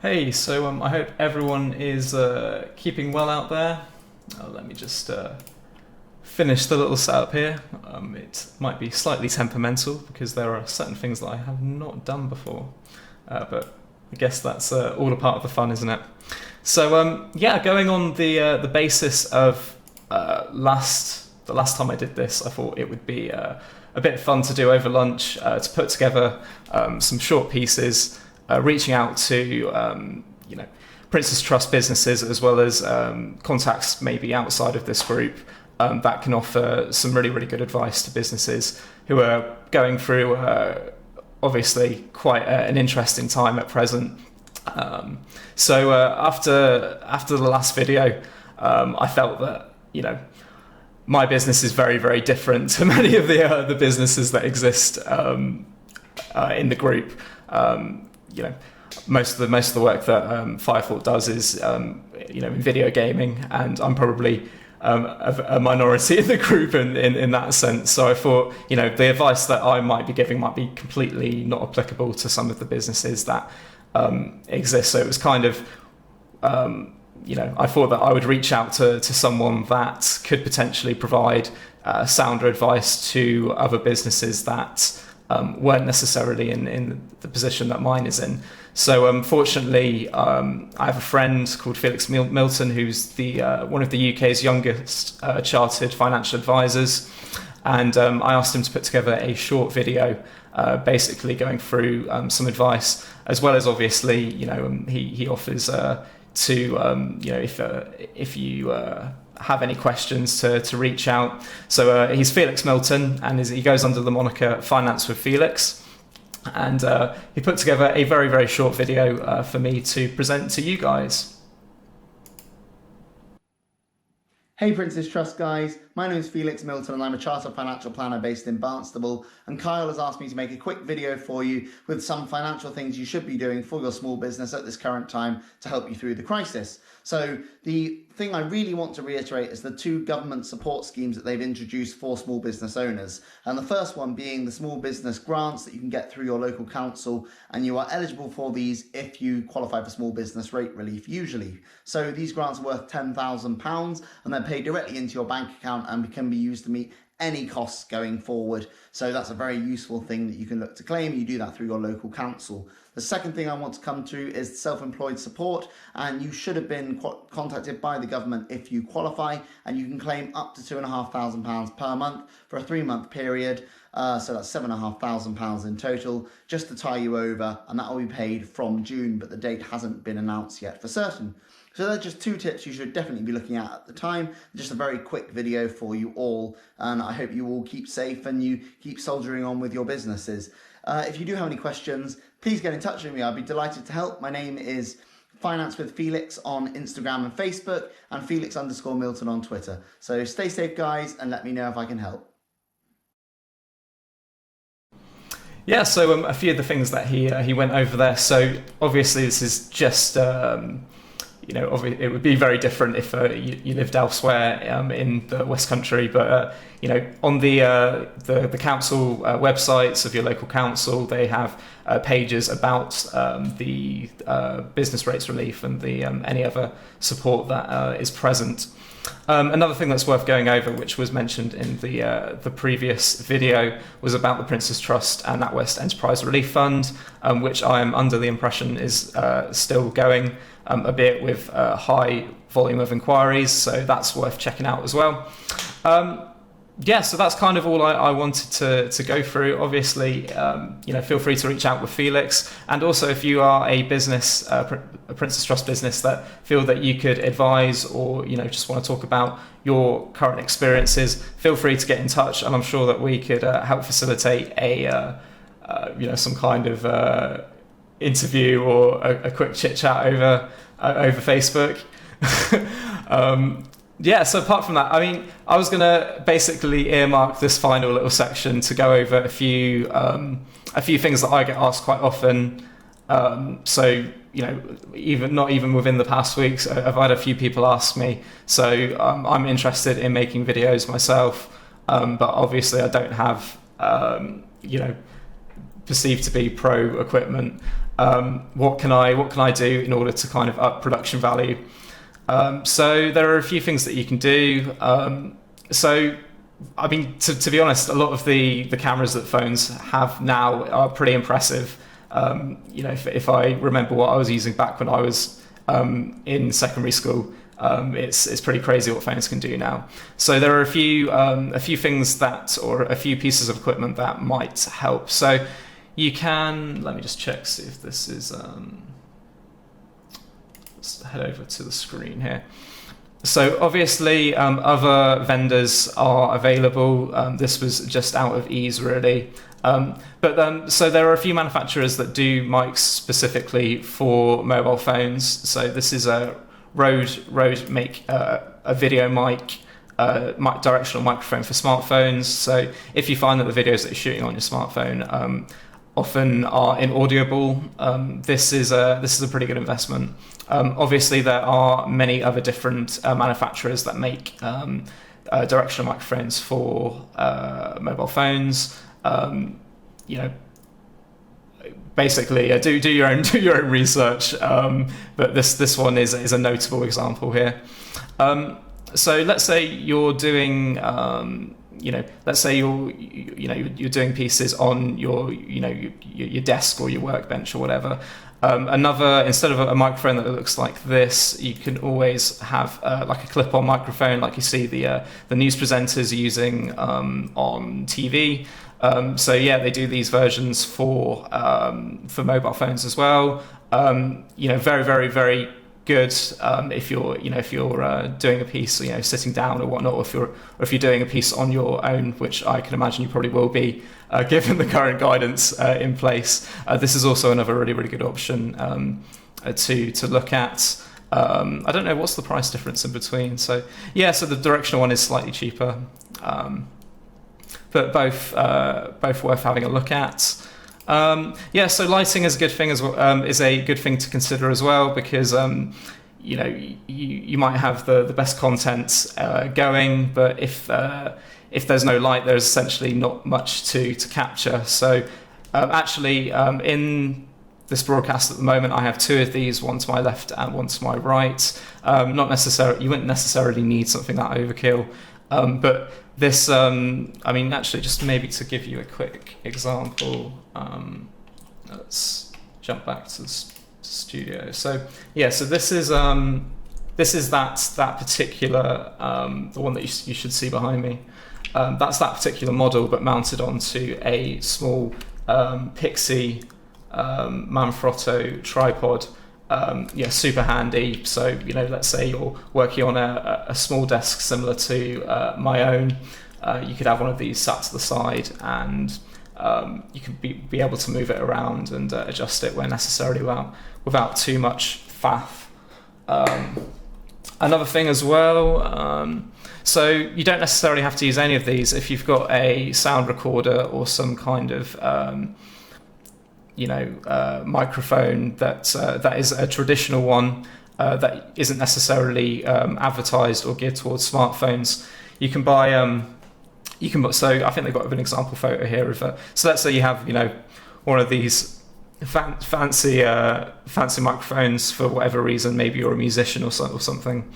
Hey, so I hope everyone is keeping well out there. Let me just finish the little setup here. It might be slightly temperamental because there are certain things that I have not done before, but I guess that's all a part of the fun, isn't it? So yeah, going on the basis of the last time I did this, I thought it would be a bit fun to do over lunch, to put together some short pieces, reaching out to Prince's Trust businesses as well as contacts maybe outside of this group that can offer some really, really good advice to businesses who are going through obviously quite an interesting time at present. So after the last video, I felt that my business is very, very different to many of the businesses that exist in the group. Most of the work that Firethought does is in video gaming, and I'm probably a minority in the group in that sense. So I thought the advice that I might be giving might be completely not applicable to some of the businesses that exist. So it was kind of I thought that I would reach out to someone that could potentially provide sounder advice to other businesses that weren't necessarily in the position that mine is in. So fortunately, I have a friend called Felix Milton, who's the one of the UK's youngest chartered financial advisors, and I asked him to put together a short video, basically going through some advice, as well as obviously he offers if you have any questions to reach out. So he's Felix Milton, and he goes under the moniker Finance with Felix. And he put together a very, very short video for me to present to you guys. Hey Prince's Trust guys, my name is Felix Milton and I'm a chartered financial planner based in Barnstable, and Kyle has asked me to make a quick video for you with some financial things you should be doing for your small business at this current time to help you through the crisis. So the thing I really want to reiterate is the two government support schemes that they've introduced for small business owners. And the first one being the small business grants that you can get through your local council, and you are eligible for these if you qualify for small business rate relief usually. So these grants are worth £10,000 and they're paid directly into your bank account and can be used to meet any costs going forward. So that's a very useful thing that you can look to claim. You do that through your local council. The second thing I want to come to is self-employed support, and you should have been contacted by the government if you qualify, and you can claim up to £2,500 per month for a 3-month period. So that's £7,500 in total, just to tie you over, and that will be paid from June, but the date hasn't been announced yet for certain. So they're just two tips you should definitely be looking at the time. Just a very quick video for you all, and I hope you all keep safe and you keep soldiering on with your businesses. If you do have any questions, please get in touch with me. I'd be delighted to help. My name is Finance with Felix on Instagram and Facebook, and Felix_Milton on Twitter. So stay safe, guys, and let me know if I can help. Yeah, so a few of the things that he went over there. So obviously this is just it would be very different if you lived elsewhere in the West Country, but on the council websites of your local council, they have pages about the business rates relief and the any other support that is present. Another thing that's worth going over, which was mentioned in the previous video, was about the Prince's Trust and NatWest Enterprise Relief Fund, which I am under the impression is still going, albeit with a high volume of inquiries, so that's worth checking out as well. Yeah, so that's kind of all I wanted to go through. Obviously, feel free to reach out with Felix, and also if you are a business, a Prince's Trust business that feel that you could advise, or just want to talk about your current experiences, feel free to get in touch, and I'm sure that we could help facilitate a some kind of interview or a quick chit chat over Facebook. Yeah, so apart from that, I mean, I was going to basically earmark this final little section to go over a few things that I get asked quite often. So, not even within the past weeks, I've had a few people ask me. So I'm interested in making videos myself, but obviously I don't have, perceived to be pro equipment. What can I do in order to kind of up production value? So there are a few things that you can do. So I mean, to be honest, a lot of the cameras that phones have now are pretty impressive. If I remember what I was using back when I was in secondary school, it's pretty crazy what phones can do now. So there are a few things or a few pieces of equipment that might help. So you can, let me just check, see if this is, let's head over to the screen here. So obviously other vendors are available. This was just out of ease, really. So there are a few manufacturers that do mics specifically for mobile phones. So this is a Rode make a video mic, directional microphone for smartphones. So if you find that the videos that you're shooting on your smartphone often are inaudible, this is a pretty good investment. Obviously, there are many other different manufacturers that make directional microphones for mobile phones. Basically, do your own research. But this one is a notable example here. So let's say you're doing let's say you're doing pieces on your desk or your workbench or whatever. Instead of a microphone that looks like this, you can always have like a clip-on microphone, like you see the news presenters using on TV. So yeah, they do these versions for mobile phones as well. Very, very, very good if you're doing a piece, sitting down or whatnot, or if you're doing a piece on your own, which I can imagine you probably will be, given the current guidance in place. This is also another really, really good option to look at. I don't know what's the price difference in between. So yeah, so the directional one is slightly cheaper, but both worth having a look at. So lighting is a good thing is a good thing to consider as well, because you might have the best content going, but if there's no light, there's essentially not much to capture. So in this broadcast at the moment, I have two of these, one to my left and one to my right. You wouldn't necessarily need something that overkill, but this, actually, just maybe to give you a quick example, let's jump back to the studio. So yeah, so this is that particular the one that you should see behind me. That's that particular model, but mounted onto a small Pixie Manfrotto tripod. Super handy. So let's say you're working on a small desk similar to my own. You could have one of these sat to the side, and you could be able to move it around and adjust it where necessary without too much faff. Another thing as well, so you don't necessarily have to use any of these if you've got a sound recorder or some kind of microphone that is a traditional one that isn't necessarily advertised or geared towards smartphones. You can buy so I think they've got an example photo here of so let's say you have one of these fancy microphones for whatever reason, maybe you're a musician or something.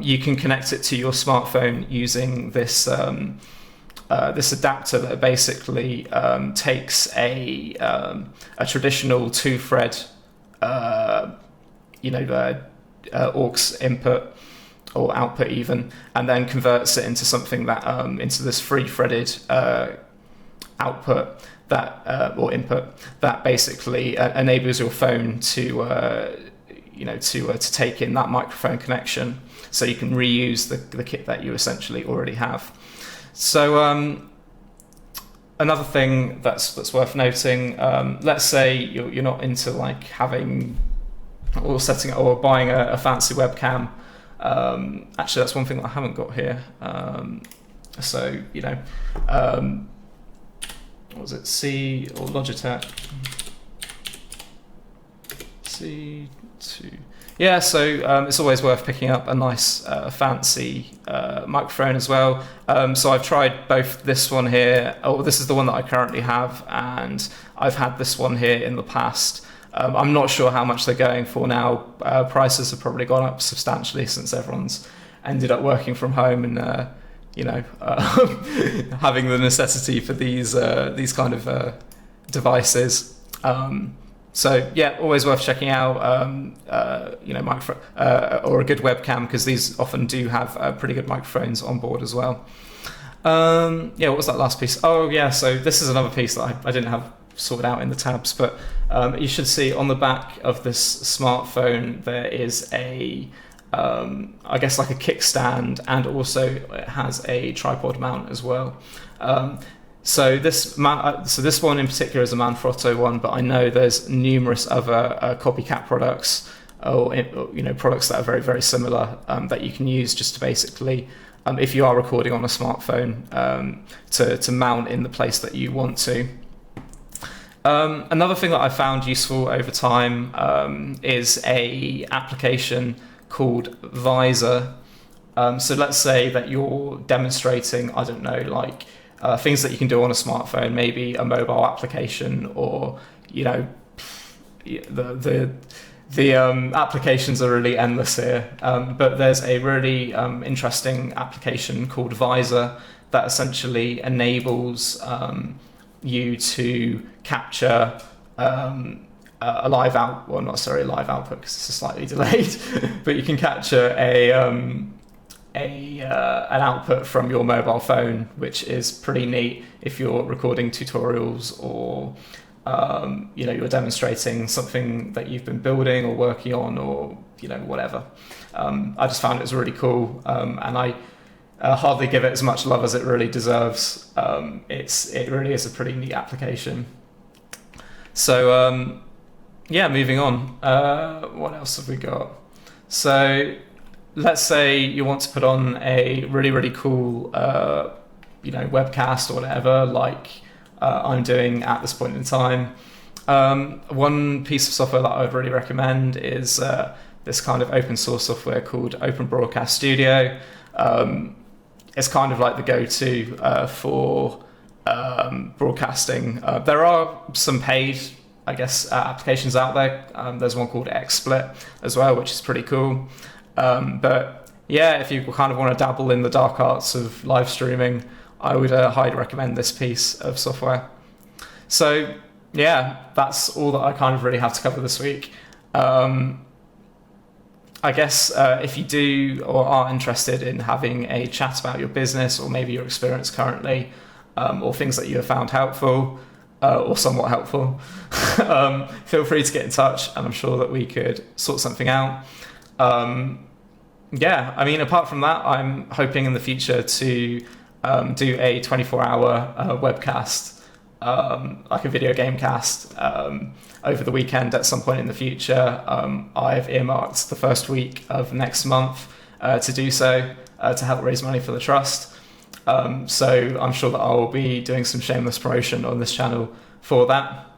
You can connect it to your smartphone using this this adapter that basically takes a traditional two-thread aux input or output even, and then converts it into something that into this three-threaded output that or input that basically enables your phone to take in that microphone connection, so you can reuse the kit that you essentially already have. So another thing that's worth noting, let's say you're not into like having or setting up or buying a fancy webcam. Actually, that's one thing that I haven't got here. What was it? C or Logitech? C2. Yeah, so it's always worth picking up a nice fancy microphone as well. So I've tried both this one here, this is the one that I currently have, and I've had this one here in the past. I'm not sure how much they're going for now. Prices have probably gone up substantially since everyone's ended up working from home and having the necessity for these kind of devices. So yeah, always worth checking out. Microphone or a good webcam, because these often do have pretty good microphones on board as well. What was that last piece? Oh yeah, so this is another piece that I didn't have sorted out in the tabs, but you should see on the back of this smartphone there is a I guess like a kickstand, and also it has a tripod mount as well. So this one in particular is a Manfrotto one, but I know there's numerous other copycat products, or products that are very, very similar, that you can use just to basically, if you are recording on a smartphone, to mount in the place that you want to. Another thing that I found useful over time is a application called Visor. So let's say that you're demonstrating, I don't know, like things that you can do on a smartphone, maybe a mobile application, or the applications are really endless here. But there's a really interesting application called Visor that essentially enables you to capture a live out, well, not necessarily a live output because it's slightly delayed, but you can capture an output from your mobile phone, which is pretty neat if you're recording tutorials, or you're demonstrating something that you've been building or working on, or whatever. I just found it was really cool, and I hardly give it as much love as it really deserves. It really is a pretty neat application. So moving on. What else have we got? So let's say you want to put on a really, really cool webcast or whatever, like I'm doing at this point in time. One piece of software that I would really recommend is this kind of open source software called Open Broadcast Studio. It's kind of like the go-to for broadcasting. There are some paid, I guess, applications out there. There's one called XSplit as well, which is pretty cool. But yeah, if you kind of want to dabble in the dark arts of live streaming, I would highly recommend this piece of software. So yeah, that's all that I kind of really have to cover this week. I guess if you do or are interested in having a chat about your business, or maybe your experience currently, or things that you have found helpful, or somewhat helpful, feel free to get in touch, and I'm sure that we could sort something out. Apart from that, I'm hoping in the future to do a 24-hour webcast, like a video game cast, over the weekend at some point in the future. I've earmarked the first week of next month to do so, to help raise money for the trust. So I'm sure that I will be doing some shameless promotion on this channel for that.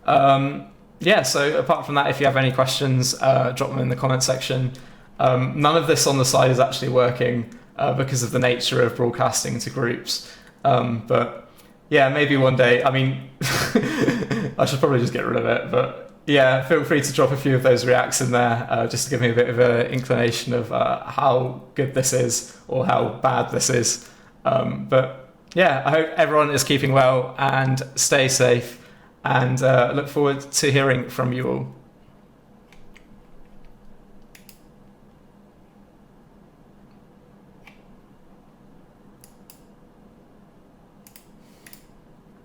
So apart from that, if you have any questions, drop them in the comment section. None of this on the side is actually working because of the nature of broadcasting to groups. But yeah, maybe one day. I mean, I should probably just get rid of it. But yeah, feel free to drop a few of those reacts in there, just to give me a bit of an inclination of how good this is or how bad this is. But yeah, I hope everyone is keeping well and stay safe, and look forward to hearing from you all.